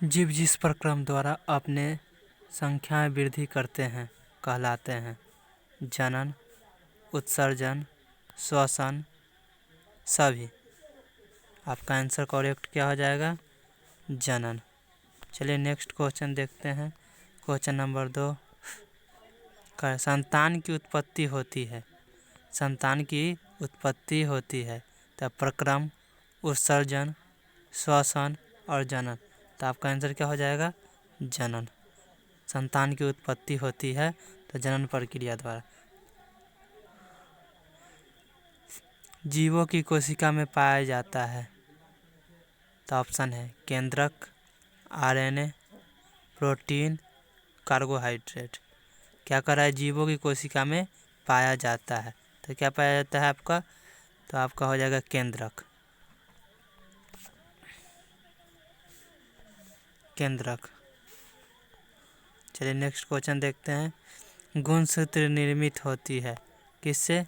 जीव जिस प्रक्रम द्वारा अपने संख्या में वृद्धि करते हैं कहलाते हैं जनन, उत्सर्जन, श्वसन, सभी। आपका आंसर करेक्ट क्या हो जाएगा? जनन। चलिए नेक्स्ट क्वेश्चन देखते हैं। क्वेश्चन नंबर 2 का संतान की उत्पत्ति होती है। संतान की उत्पत्ति होती है तो प्रक्रम, उत्सर्जन, श्वसन और जनन। तो आपका आंसर क्या हो जाएगा? जनन। संतान की उत्पत्ति होती है तो जनन प्रक्रिया द्वारा। जीवों की कोशिका में पाया जाता है तो ऑप्शन है केंद्रक, आरएनए, प्रोटीन, कार्बोहाइड्रेट। क्या कर रहा है? जीवों की कोशिका में पाया जाता है तो क्या पाया जाता है आपका? तो आपका हो जाएगा केंद्रक। केंद्रक। चलिए नेक्स्ट क्वेश्चन देखते हैं। गुणसूत्र निर्मित होती है किससे?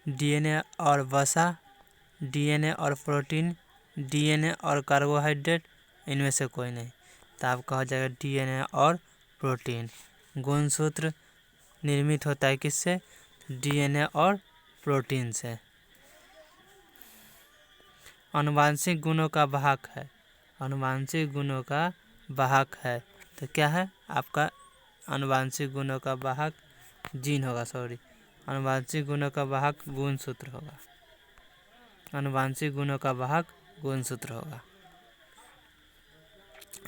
डीएनए और वसा, डीएनए और प्रोटीन, डीएनए और कार्बोहाइड्रेट, इनमें से कोई नहीं। तो आपका हो जाएगा डीएनए और प्रोटीन। गुणसूत्र निर्मित होता है किससे? डीएनए और प्रोटीन से। आनुवांशिक गुणों का वाहक है। आनुवांशिक गुणों का वाहक है तो क्या है आपका? आनुवांशिक गुणों का वाहक जीन होगा, सॉरी। आनुवांशिक गुणों का वाहक गुणसूत्र होगा। आनुवांशिक गुणों का वाहक गुणसूत्र होगा।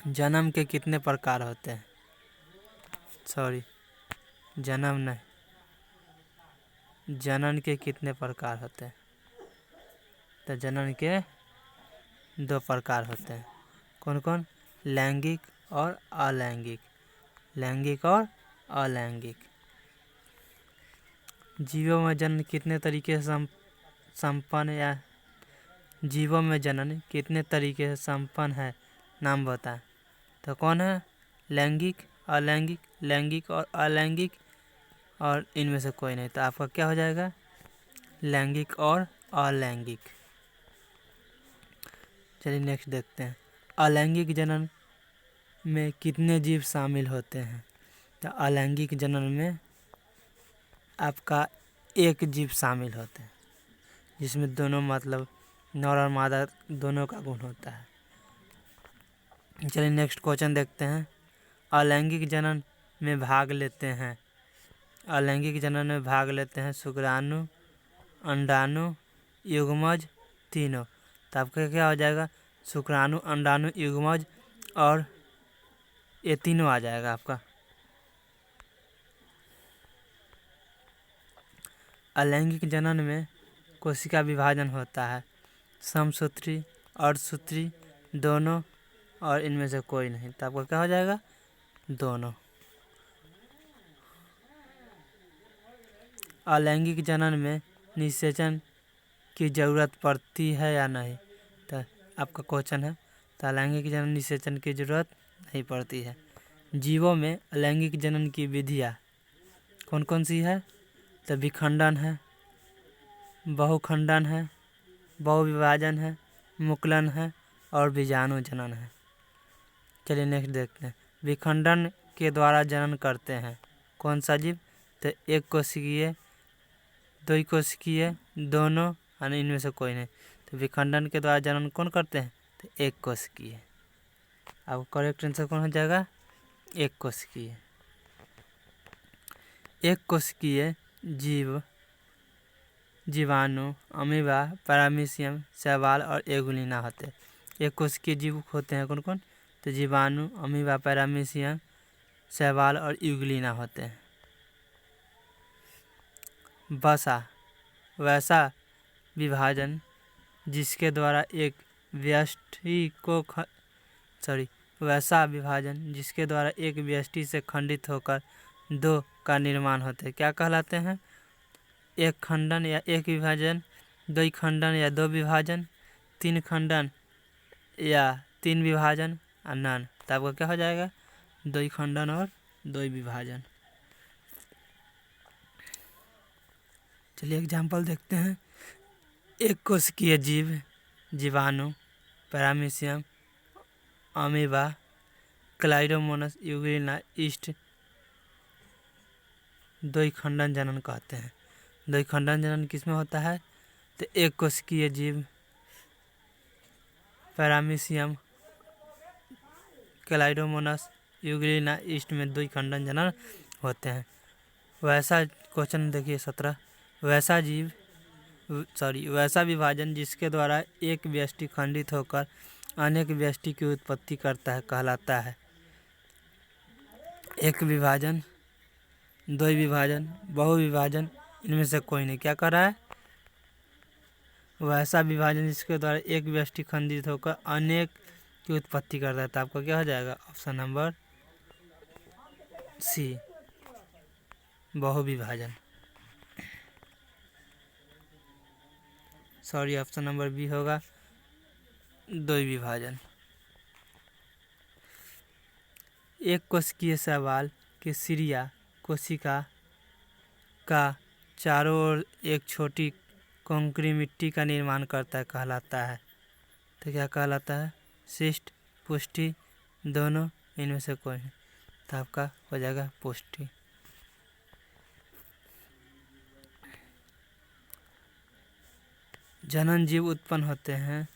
जन्म के कितने प्रकार होते हैं? सॉरी, जन्म नहीं, जनन के कितने प्रकार होते हैं? तो जनन के 2 प्रकार होते हैं। कौन कौन? लैंगिक और अलैंगिक। लैंगिक और अलैंगिक। जीवों में जनन कितने तरीके से संपन्न या जीवों में जनन कितने तरीके से संपन्न है? नाम बताएं। तो कौन है? लैंगिक, अलैंगिक, लैंगिक और अलैंगिक, और इनमें से कोई नहीं। तो आपका क्या हो जाएगा? लैंगिक और अलैंगिक। चलिए नेक्स्ट देखते हैं। अलैंगिक जनन में कितने जीव शामिल होते हैं? तो अलैंगिक जनन में आपका एक जीव शामिल होते हैं जिसमें दोनों मतलब नर और मादा दोनों का गुण होता है। चलिए नेक्स्ट क्वेश्चन देखते हैं। अलैंगिक जनन में भाग लेते हैं। अलैंगिक जनन में भाग लेते हैं शुक्राणु, अंडाणु, युग्मज, तीनों। तो आपका क्या हो जाएगा? शुक्राणु, अंडाणु, युग्मज और ये तीनों आ जाएगा आपका। अलैंगिक जनन में कोशिका विभाजन होता है समसूत्री, अर्धसूत्री, दोनों, और इनमें से कोई नहीं। तो आपका क्या हो जाएगा? दोनों। अलैंगिक जनन में निषेचन की जरूरत पड़ती है या नहीं? तो आपका क्वेश्चन है। तो अलैंगिक जनन निषेचन की जरूरत नहीं पड़ती है। जीवों में अलैंगिक जनन की विधियाँ कौन कौन सी है? तो विखंडन है, बहुखंडन है, बहुविभाजन है, मुकुलन है और बीजाणु जनन है। चलिए नेक्स्ट देखते हैं। विखंडन के द्वारा जनन करते हैं कौन सा जीव? तो एक कोशिकीय, दो कोशिकीय, दोनों, और इनमें से कोई नहीं। तो विखंडन के द्वारा जनन कौन करते हैं? तो एक कोशिकीय। अब करेक्ट आंसर कौन हो जाएगा? एक कोशिकीय। एक कोशिकीय जीव जीवाणु, अमीबा, पैरामीशियम, शैवाल और एगुलिना होते हैं। एक कोशिकीय जीव होते हैं कौन कौन? तो जीवाणु, अमीबा, पैरामीशियम, शैवाल और एगुलिना होते हैं। वैसा विभाजन जिसके द्वारा एक व्यष्टि को वैसा विभाजन जिसके द्वारा एक व्यष्टि से खंडित होकर 2 का निर्माण होता है क्या कहलाते हैं? एक खंडन या एक विभाजन, 2 खंडन या 2 विभाजन, 3 खंडन या 3 विभाजन, और नन। तो आपका क्या हो जाएगा? 2 खंडन और 2 विभाजन। चलिए एग्जाम्पल देखते हैं। एक कोशिकीय जीव जीवाणु, पैरामीशियम, अमीबा, क्लाइडोमोनास यूग्लिना ईस्ट द्विखंडन जनन कहते हैं। द्विखंडन जनन किसमें होता है? तो एक कोशिकीय जीव पैरामीशियम क्लाइडोमोनास यूग्लिना ईस्ट में द्विखंडन जनन होते हैं। वैसा क्वेश्चन देखिए 17, वैसा विभाजन जिसके द्वारा एक व्यष्टि खंडित होकर अनेक व्यष्टि की उत्पत्ति करता है कहलाता है। एक विभाजन, दो विभाजन, बहुविभाजन, इनमें से कोई नहीं। क्या कर रहा है? वैसा विभाजन जिसके द्वारा एक व्यष्टि खंडित होकर अनेक की उत्पत्ति करता है। तो आपका क्या हो जाएगा? ऑप्शन नंबर सी, बहुविभाजन। ऑप्शन नंबर बी होगा द्विविभाजन। एक कोशिकीय शैवाल के सिरिया कोशिका का चारों ओर एक छोटी कंकरी मिट्टी का निर्माण करता है कहलाता है। तो क्या कहलाता है? शिष्ट, पुष्टि, दोनों, इनमें से कोई नहीं। तो आपका हो जाएगा पुष्टि। जनन जीव उत्पन्न होते हैं